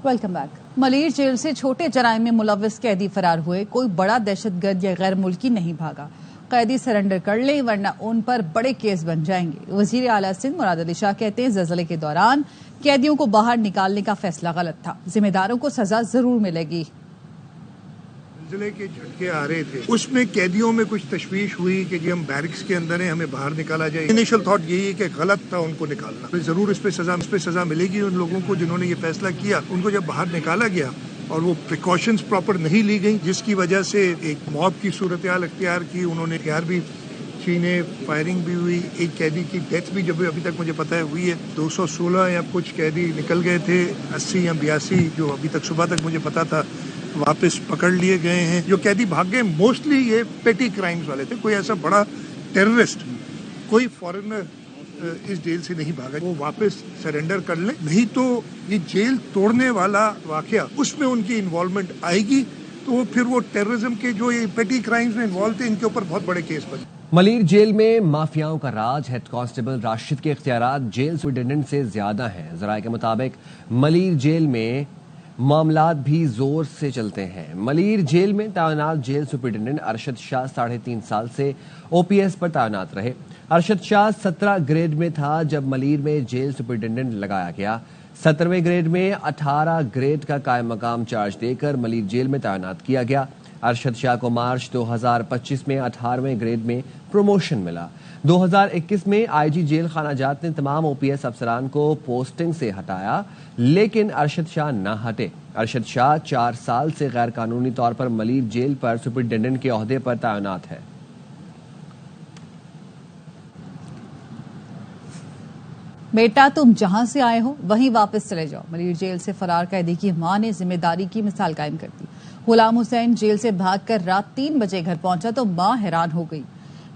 Welcome back. Malir jail سے چھوٹے جرائم میں ملوث قیدی فرار ہوئے. کوئی بڑا دہشت گرد یا غیر ملکی نہیں بھاگا. قیدی سرنڈر کر لیں ورنہ ان پر بڑے کیس بن جائیں گے. وزیر اعلیٰ سندھ مراد علی شاہ کہتے ہیں زلزلے کے دوران قیدیوں کو باہر نکالنے کا فیصلہ غلط تھا. ذمہ داروں کو سزا ضرور ملے گی. زلزلے کے جھٹکے آ رہے تھے, اس میں قیدیوں میں کچھ تشویش ہوئی کہ جی ہم بیرکس کے اندر ہیں, ہمیں باہر نکالا جائے. انیشل تھاٹ یہی ہے کہ غلط تھا ان کو نکالنا. ضرور اس پہ سزا ملے گی. ان لوگوں کو جنہوں نے یہ فیصلہ کیا ان کو جب باہر نکالا گیا اور وہ پریکاشنز پراپر نہیں لی گئی, جس کی وجہ سے ایک موب کی صورتحال اختیار کی. انہوں نے ہتھیار بھی چھینے, فائرنگ بھی ہوئی. ایک قیدی کی ڈیتھ بھی جب ابھی تک مجھے پتا ہے ہوئی ہے. 216 یا کچھ قیدی نکل گئے تھے. 80 یا 82 جو ابھی تک صبح تک مجھے پتا تھا واپس پکڑ لیے گئے ہیں. جو قیدی بھاگ گئے موسٹلی یہ پیٹی کرائمز والے تھے. کوئی ایسا بڑا ٹیررسٹ, کوئی فارنر اس جیل سے نہیں بھاگا. وہ واپس سرنڈر کر لیں, نہیں تو یہ جیل توڑنے والا واقعہ اس میں ان کی انوالومنٹ آئے گی تو پھر وہ ٹیررزم کے جو یہ پیٹی کرائمز میں انوالو تھے ان کے اوپر بہت بڑے کیس بنے. ملیر جیل میں مافیاؤں کا راج. ہیڈ کانسٹیبل راشد کے اختیارات جیل سپرنٹینڈنٹ سے زیادہ ہیں. ذرائع کے مطابق ملیر جیل میں معاملات بھی زور سے چلتے ہیں. ملیر جیل میں تعینات جیل سپرنٹینڈنٹ ارشد شاہ 3.5 سال سے او پی ایس پر تعینات رہے. ارشد شاہ 17 گریڈ میں تھا جب ملیر میں جیل سپرنٹینڈنٹ لگایا گیا. 17ویں گریڈ میں 18 گریڈ کا قائم مقام چارج دے کر ملیر جیل میں تعینات کیا گیا. ارشد شاہ کو مارچ 2025 میں 18ویں گریڈ میں پروموشن ملا. 2021 میں آئی جی جیل خانہ جات نے تمام او پی ایس افسران کو پوسٹنگ سے ہٹایا, لیکن ارشد شاہ نہ ہٹے. ارشد شاہ 4 سال سے غیر قانونی طور پر ملیر جیل پر سپرنٹینڈنٹ کے عہدے پر تعینات ہے. بیٹا تم جہاں سے آئے ہو وہیں واپس چلے جاؤ. ملیر جیل سے فرار قیدی کی ماں نے ذمہ داری کی مثال قائم کر دی. غلام حسین جیل سے بھاگ کر رات 3 بجے گھر پہنچا تو ماں حیران ہو گئی.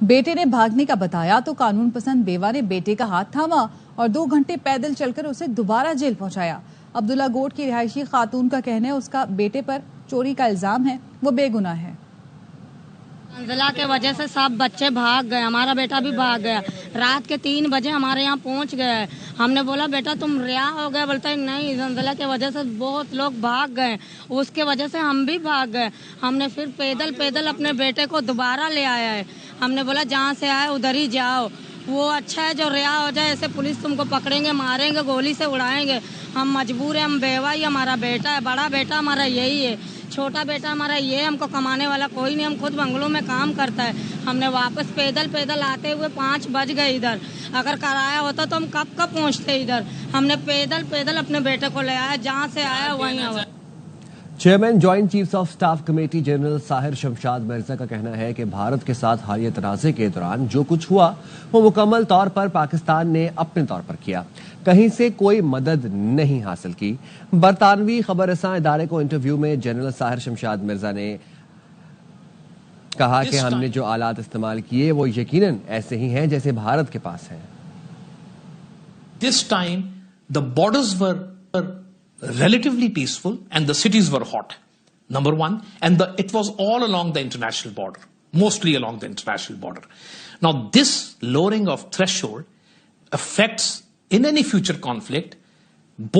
بیٹے نے بھاگنے کا بتایا تو قانون پسند بیوہ نے بیٹے کا ہاتھ تھاما اور 2 گھنٹے پیدل چل کر اسے دوبارہ جیل پہنچایا. عبداللہ گوٹ کی رہائشی خاتون کا کہنا ہے اس کا بیٹے پر چوری کا الزام ہے, وہ بے گناہ ہے. زلزلہ کی وجہ سے سب بچے بھاگ گئے, ہمارا بیٹا بھی بھاگ گیا. رات کے 3 بجے ہمارے یہاں پہنچ گئے. ہم نے بولا بیٹا تم رہا ہو گیا, بولتا ہے نہیں زلزلہ کی وجہ سے بہت لوگ بھاگ گئے, اس کی وجہ سے ہم بھی بھاگ گئے. ہم نے پھر پیدل اپنے بیٹے کو دوبارہ لے آیا ہے. ہم نے بولا جہاں سے آئے ادھر ہی جاؤ, وہ اچھا ہے جو رہا ہو جائے. ایسے پولیس تم کو پکڑیں گے, ماریں گے, گولی سے اڑائیں گے. ہم مجبور ہیں, ہم بیوہ ہی ہمارا بیٹا ہے. بڑا بیٹا ہمارا یہی ہے, چھوٹا بیٹا ہمارا یہ ہے. ہم کو کمانے والا کوئی نہیں, ہم خود بنگلوں میں کام کرتا ہے. ہم نے واپس پیدل آتے ہوئے 5 بج گئے ادھر. اگر کرایہ ہوتا تو ہم کب پہنچتے ادھر. ہم نے پیدل اپنے بیٹے کو لے آیا, جہاں سے آیا وہیں آیا. Chairman joint chiefs of staff committee general Sahir Shamshad Mirza کا کہنا ہے کہ بھارت کے ساتھ حالیہ تنازع کے دوران جو کچھ ہوا وہ مکمل طور پر پاکستان نے اپنے طور پر کیا, کہیں سے کوئی مدد نہیں حاصل کی. برطانوی خبر رساں ادارے کو انٹرویو میں جنرل ساحر شمشاد مرزا نے کہا کہ ہم نے جو آلات استعمال کیے وہ یقیناً ایسے ہی ہیں جیسے بھارت کے پاس ہیں. This time the borders were relatively peaceful and the cities were hot, number one, and it was all along the international border, mostly along the international border. Now this lowering of threshold affects in any future conflict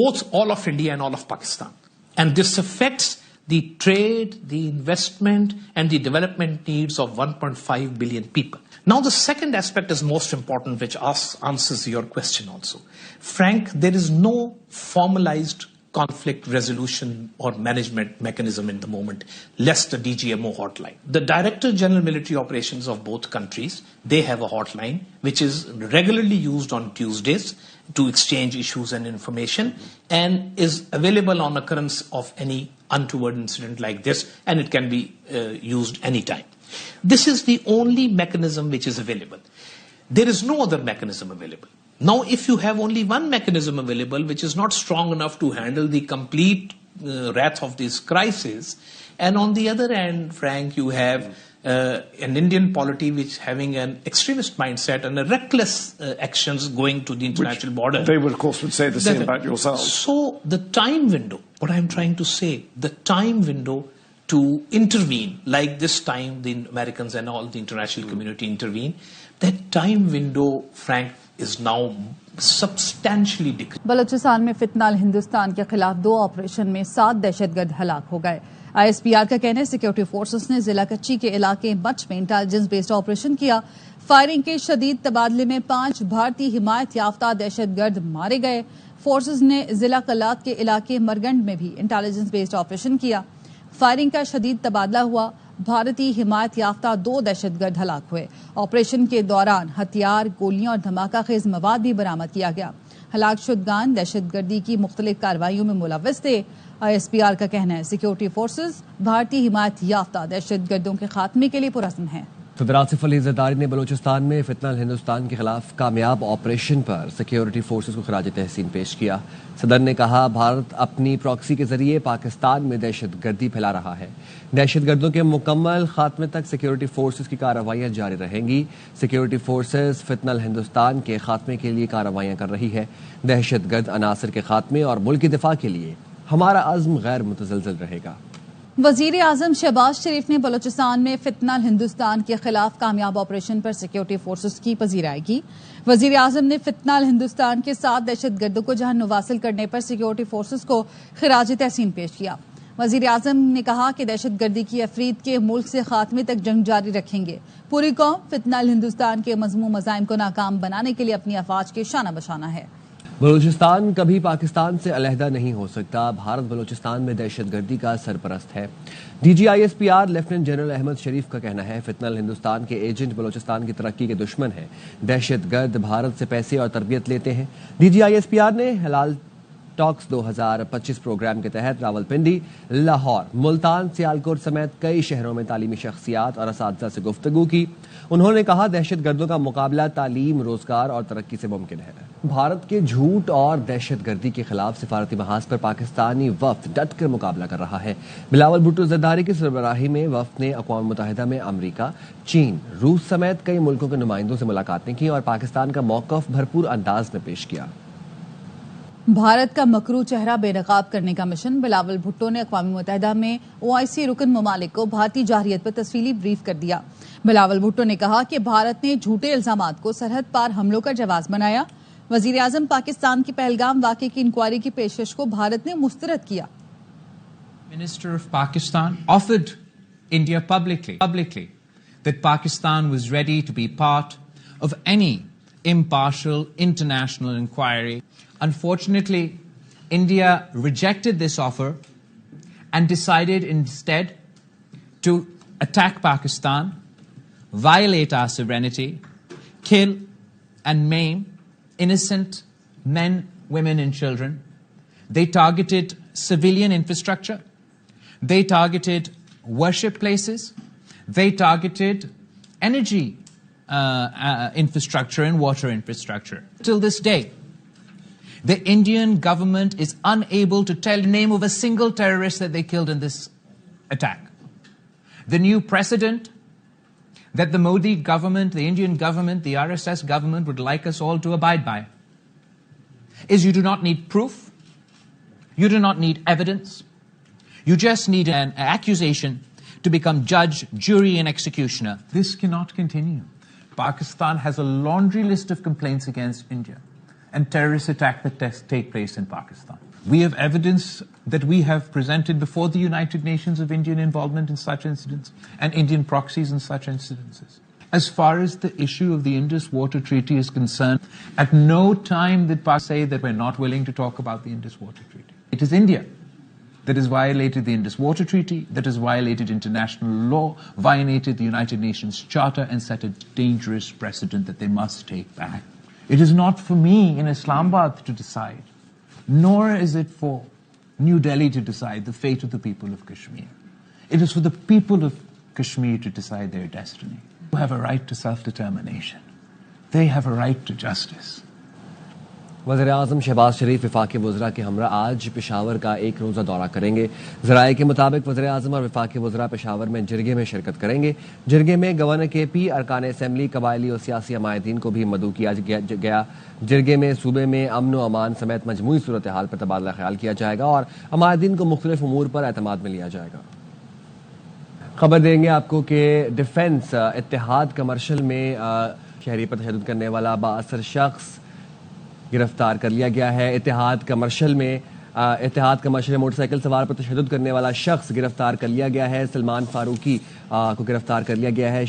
both all of India and all of Pakistan, and this affects the trade, the investment and the development needs of 1.5 billion people. Now the second aspect is most important, which answers your question also. Frank, there is no formalized conflict resolution or management mechanism in the moment, less the DGMO hotline. The Director General Military Operations of both countries, they have a hotline which is regularly used on Tuesdays to exchange issues and information and is available on occurrence of any untoward incident like this, and it can be used anytime. This is the only mechanism which is available. There is no other mechanism available. Now, if you have only one mechanism available which is not strong enough to handle the complete wrath of this crisis, and on the other hand, Frank, you have an Indian polity which having an extremist mindset and a reckless actions going to the international border. They would, of course, would say the same about yourselves. So the time window, what I'm trying to say, the time window to intervene, like this time the Americans and all the international community intervene, that time window, Frank, is now substantially decreased. Balochistan میں فتنہ ہندوستان کے خلاف 2 operation میں 7 دہشت گرد ہلاک ہو گئے. ISPR کا کہنا ہے سیکورٹی فورسز نے ضلع کچی کے علاقے مچ میں انٹیلیجنس بیسڈ آپریشن کیا. فائرنگ کے شدید تبادلے میں 5 بھارتی حمایت یافتہ دہشت گرد مارے گئے. فورسز نے ضلع کلات کے علاقے مرگنڈ میں بھی انٹیلیجنس بیسڈ آپریشن کیا. فائرنگ کا شدید تبادلہ ہوا. بھارتی حمایت یافتہ 2 دہشت گرد ہلاک ہوئے. آپریشن کے دوران ہتھیار، گولیاں اور دھماکہ خیز مواد بھی برآمد کیا گیا. ہلاک شدگان دہشت گردی کی مختلف کارروائیوں میں ملوث تھے. ISPR کا کہنا ہے سیکورٹی فورسز بھارتی حمایت یافتہ دہشت گردوں کے خاتمے کے لیے پرعزم ہیں. صدر آصف علی زرداری نے بلوچستان میں فتنہ ہندوستان کے خلاف کامیاب آپریشن پر سیکیورٹی فورسز کو خراج تحسین پیش کیا. صدر نے کہا بھارت اپنی پراکسی کے ذریعے پاکستان میں دہشت گردی پھیلا رہا ہے. دہشت گردوں کے مکمل خاتمے تک سیکیورٹی فورسز کی کارروائیاں جاری رہیں گی. سیکیورٹی فورسز فتنہ ہندوستان کے خاتمے کے لیے کارروائیاں کر رہی ہے. دہشت گرد عناصر کے خاتمے اور ملکی دفاع کے لیے ہمارا عزم غیر متزلزل رہے گا. وزیر اعظم شہباز شریف نے بلوچستان میں فتنہ ہندوستان کے خلاف کامیاب آپریشن پر سیکورٹی فورسز کی پذیرائی کی. وزیر اعظم نے فتنہ ہندوستان کے 7 دہشت گردوں کو جہنم واصل کرنے پر سیکورٹی فورسز کو خراج تحسین پیش کیا. وزیر اعظم نے کہا کہ دہشت گردی کی افرید کے ملک سے خاتمے تک جنگ جاری رکھیں گے. پوری قوم فتنہ ہندوستان کے مذموم مزاحم کو ناکام بنانے کے لیے اپنی افواج کے شانہ بشانہ ہے. بلوچستان کبھی پاکستان سے علیحدہ نہیں ہو سکتا. بھارت بلوچستان میں دہشت گردی کا سرپرست ہے. DG ISPR lieutenant general Ahmed Sharif کا کہنا ہے فتنہ ہندوستان کے ایجنٹ بلوچستان کی ترقی کے دشمن ہیں. دہشت گرد بھارت سے پیسے اور تربیت لیتے ہیں. DG ISPR نے حلال ٹاکس 2025 پروگرام کے تحت راولپنڈی، لاہور، ملتان، سیالکوٹ سمیت کئی شہروں میں تعلیمی شخصیات اور اساتذہ سے گفتگو کی. انہوں نے کہا دہشت گردوں کا مقابلہ تعلیم، روزگار اور ترقی سے ممکن ہے. بھارت کے جھوٹ اور دہشت گردی کے خلاف سفارتی محاذ پر پاکستانی وفد ڈٹ کر مقابلہ کر رہا ہے. بلاول بھٹو زرداری کی سربراہی میں وفد نے اقوام متحدہ میں امریکہ، چین، روس سمیت کئی ملکوں کے نمائندوں سے ملاقاتیں کی اور پاکستان کا موقف بھرپور انداز میں پیش کیا. بھارت کا مکروہ چہرہ بے نقاب کرنے کا مشن. بلاول بھٹو نے اقوام متحدہ میں OIC رکن ممالک کو بھارتی جارحیت پر تفصیلی بریف کر دیا. بلاول بھٹو نے کہا کہ بھارت نے جھوٹے الزامات کو سرحد پار حملوں کا جواز بنایا. وزیر اعظم پاکستان کی پہلگام واقعے کی انکوائری کی پیشکش کو بھارت نے مسترد کیا. Minister of Pakistan offered India publicly that Pakistan was ready to be part of any impartial international inquiry. Unfortunately, India rejected this offer and decided instead to attack Pakistan, violate our sovereignty, kill and maim innocent men, women and children. They targeted civilian infrastructure. They targeted worship places. They targeted energy infrastructure and water infrastructure. Till this day, the Indian government is unable to tell the name of a single terrorist that they killed in this attack. The new precedent that the Modi government, the Indian government, the RSS government would like us all to abide by is you do not need proof, you do not need evidence, you just need an accusation to become judge, jury and executioner. This cannot continue. Pakistan has a laundry list of complaints against India and terrorist attacks that take place in Pakistan. We have evidence that we have presented before the United Nations of Indian involvement in such incidents and Indian proxies in such incidences. As far as the issue of the Indus Water Treaty is concerned, at no time did Pakistan say that we're not willing to talk about the Indus Water Treaty. It is India that has violated the Indus Water Treaty, that has violated international law, violated the United Nations Charter and set a dangerous precedent that they must take back. It is not for me in Islamabad to decide, nor is it for New Delhi to decide the fate of the people of Kashmir. It is for the people of Kashmir to decide their destiny. They have a right to self-determination. They have a right to justice. وزیر اعظم شہباز شریف وفاقی وزراء کے ہمراہ آج پشاور کا ایک روزہ دورہ کریں گے. ذرائع کے مطابق وزیر اعظم اور وفاقی وزراء پشاور میں جرگے میں شرکت کریں گے. جرگے میں گورنر KP، ارکان اسمبلی، قبائلی اور سیاسی عمائدین کو بھی مدعو کیا گیا. جرگے میں صوبے میں امن و امان سمیت مجموعی صورتحال پر تبادلہ خیال کیا جائے گا اور عمائدین کو مختلف امور پر اعتماد میں لیا جائے گا. خبر دیں گے آپ کو کہ ڈیفنس اتحاد کمرشل میں شہری پر تشدد کرنے والا 62 شخص گرفتار کر لیا گیا ہے. اتحاد کمرشل میں موٹر سائیکل سوار پر تشدد کرنے والا شخص گرفتار کر لیا گیا ہے. سلمان فاروقی کو گرفتار کر لیا گیا ہے.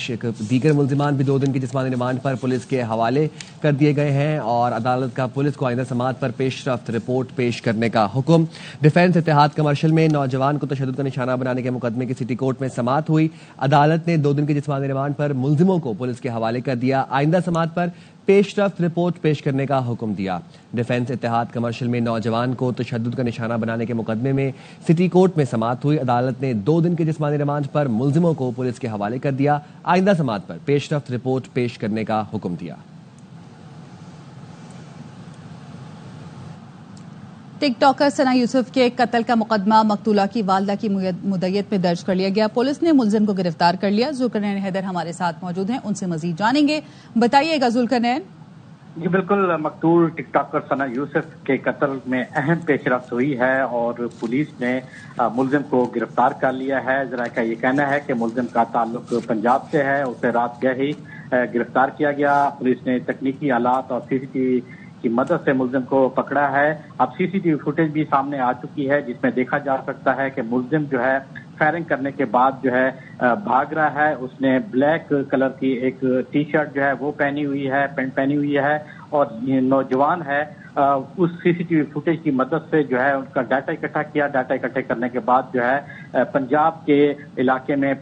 دیگر ملزمان بھی 2 دن کی جسمانی ریمانڈ پر پولیس کے حوالے کر دیے گئے ہیں اور عدالت کا پولیس کو آئندہ سماعت پر پیش رفت رپورٹ پیش کرنے کا حکم. ڈیفنس اتحاد کمرشل میں نوجوان کو تشدد کا نشانہ بنانے کے مقدمے کی سٹی کورٹ میں سماعت ہوئی. عدالت نے 2 دن کی جسمانی ریمانڈ پر ملزموں کو پولیس کے حوالے کر دیا. آئندہ سماعت پر پیش رفت رپورٹ پیش کرنے کا حکم دیا. ڈیفنس اتحاد کمرشل میں نوجوان کو تشدد کا نشانہ بنانے کے مقدمے میں سٹی کورٹ میں سماعت ہوئی. عدالت نے 2 دن کے جسمانی ریمانڈ پر ملزموں کو پولیس کے حوالے کر دیا. آئندہ سماعت پر پیش رفت رپورٹ پیش کرنے کا حکم دیا. ٹک ٹاکر ثنا یوسف کے قتل کا مقدمہ مقتولہ کی والدہ کی مدعیت میں درج کر لیا گیا. پولیس نے ملزم کو گرفتار کر لیا. ذوالقرنین حیدر ہمارے ساتھ موجود ہیں, ان سے مزید جانیں گے. بتائیے گا ذوالقرنین. جی بالکل, مقتول ٹک ٹاکر ثنا یوسف کے قتل میں اہم پیش رفت ہوئی ہے اور پولیس نے ملزم کو گرفتار کر لیا ہے. ذرائع کا یہ کہنا ہے کہ ملزم کا تعلق پنجاب سے ہے. اسے رات گئے ہی گرفتار کیا گیا. پولیس نے تکنیکی آلات اور سی سی ٹی وی کی مدد سے ملزم کو پکڑا ہے. اب سی سی ٹی وی فوٹیج بھی سامنے آ چکی ہے جس میں دیکھا جا سکتا ہے کہ ملزم جو ہے فائرنگ کرنے کے بعد جو ہے بھاگ رہا ہے. اس نے بلیک کلر کی ایک ٹی شرٹ جو ہے وہ پہنی ہوئی ہے, پینٹ پہنی ہوئی ہے اور یہ نوجوان ہے اس سی سی ٹی وی فوٹیج کی مدد سے جو ہے ان کا ڈاٹا اکٹھا کیا. ڈاٹا اکٹھے کرنے کے بعد جو ہے پنجاب کے علاقے میں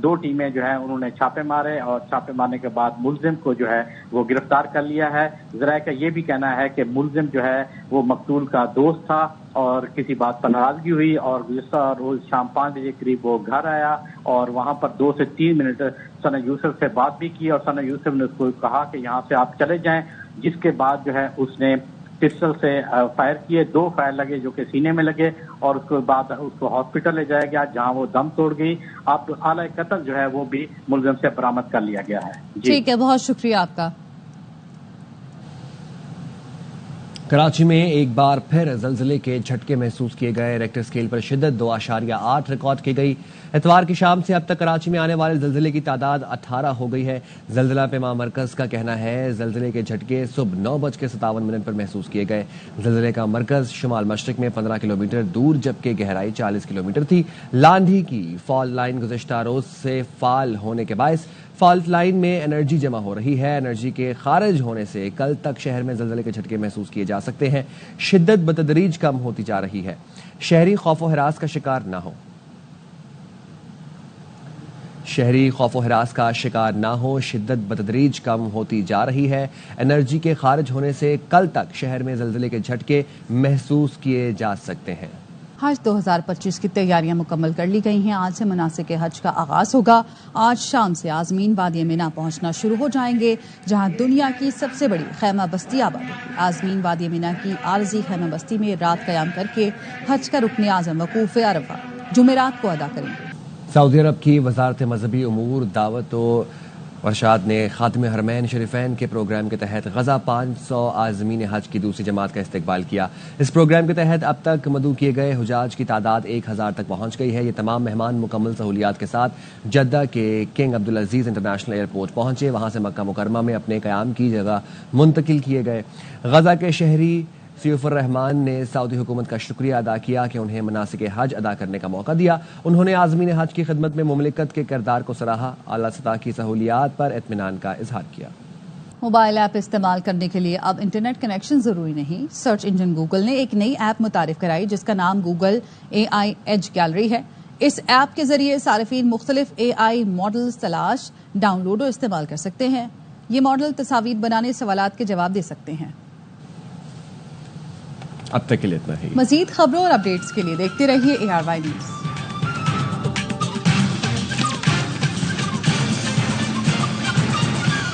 2 ٹیمیں جو ہے انہوں نے چھاپے مارے اور چھاپے مارنے کے بعد ملزم کو جو ہے وہ گرفتار کر لیا ہے. ذرائع کا یہ بھی کہنا ہے کہ ملزم جو ہے وہ مقتول کا دوست تھا اور کسی بات پر ناراضگی ہوئی اور گزشتہ روز شام 5 بجے قریب وہ گھر آیا اور وہاں پر 2 سے 3 منٹ ثنا یوسف سے بات بھی کی اور ثنا یوسف نے اس کو کہا کہ یہاں سے آپ چلے جائیں, جس کے بعد جو ہے اس نے پسٹل سے فائر کیے. 2 فائر لگے جو کہ سینے میں لگے اور اس کے بعد اس کو ہاسپٹل لے جایا گیا جہاں وہ دم توڑ گئی. اب آلہ قتل جو ہے وہ بھی ملزم سے برآمد کر لیا گیا ہے. ٹھیک ہے, بہت شکریہ آپ کا. کراچی میں ایک بار پھر زلزلے کے جھٹکے محسوس کیے گئے. ریکٹر اسکیل پر شدت 2.8 ریکارڈ کی گئی. اتوار کی شام سے اب تک کراچی میں آنے والے زلزلے کی تعداد 18 ہو گئی ہے. زلزلہ پیما مرکز کا کہنا ہے زلزلے کے جھٹکے صبح 9:57 پر محسوس کیے گئے. زلزلے کا مرکز شمال مشرق میں 15 کلومیٹر دور جبکہ گہرائی 40 کلومیٹر تھی. لاندھی کی فالٹ لائن گزشتہ روز سے فعال ہونے کے باعث فالٹ لائن میں انرجی جمع ہو رہی ہے. انرجی کے خارج ہونے سے کل تک شہر میں زلزلے کے جھٹکے محسوس کیے جا سکتے ہیں. شدت بتدریج کم ہوتی جا رہی ہے. شہری خوف و ہراس کا شکار نہ ہو. شہری خوف و ہراس کا شکار نہ ہو. شدت بتدریج کم ہوتی جا رہی ہے. انرجی کے خارج ہونے سے کل تک شہر میں زلزلے کے جھٹکے محسوس کیے جا سکتے ہیں. حج 2025 کی تیاریاں مکمل کر لی گئی ہیں. آج سے مناسک حج کا آغاز ہوگا. آج شام سے عازمین وادی مینا پہنچنا شروع ہو جائیں گے جہاں دنیا کی سب سے بڑی خیمہ بستی آباد ہوگی. عازمین وادی مینا کی عارضی خیمہ بستی میں رات قیام کر کے حج کا رکن اعظم وقوف عرفہ جمعرات کو ادا کریں گے. سعودی عرب کی وزارت مذہبی امور دعوت و ارشاد نے خاتم حرمین شریفین کے پروگرام کے تحت غزہ 500 عازمین حج کی دوسری جماعت کا استقبال کیا. اس پروگرام کے تحت اب تک مدعو کیے گئے حجاج کی تعداد 1000 تک پہنچ گئی ہے. یہ تمام مہمان مکمل سہولیات کے ساتھ جدہ کے کنگ عبدالعزیز انٹرنیشنل ایئرپورٹ پہنچے. وہاں سے مکہ مکرمہ میں اپنے قیام کی جگہ منتقل کیے گئے. غزہ کے شہری سیف الرحمان نے سعودی حکومت کا شکریہ ادا کیا کہ انہیں مناسک حج ادا کرنے کا موقع دیا. انہوں نے عازمین حج کی خدمت میں مملکت کے کردار کو سراہا. اعلیٰ سطح کی سہولیات پر اطمینان کا اظہار کیا. موبائل ایپ استعمال کرنے کے لیے اب انٹرنیٹ کنیکشن ضروری نہیں. سرچ انجن گوگل نے ایک نئی ایپ متعارف کرائی جس کا نام گوگل AI ایج گیلری ہے. اس ایپ کے ذریعے صارفین مختلف AI ماڈلز تلاش، ڈاؤن لوڈ اور استعمال کر سکتے ہیں. یہ ماڈل تصاویر بنانے، سوالات کے جواب دے سکتے ہیں. اب تک کے لیے اتنا ہی. مزید خبروں اور اپڈیٹس کے لیے دیکھتے رہیے ARY نیوز.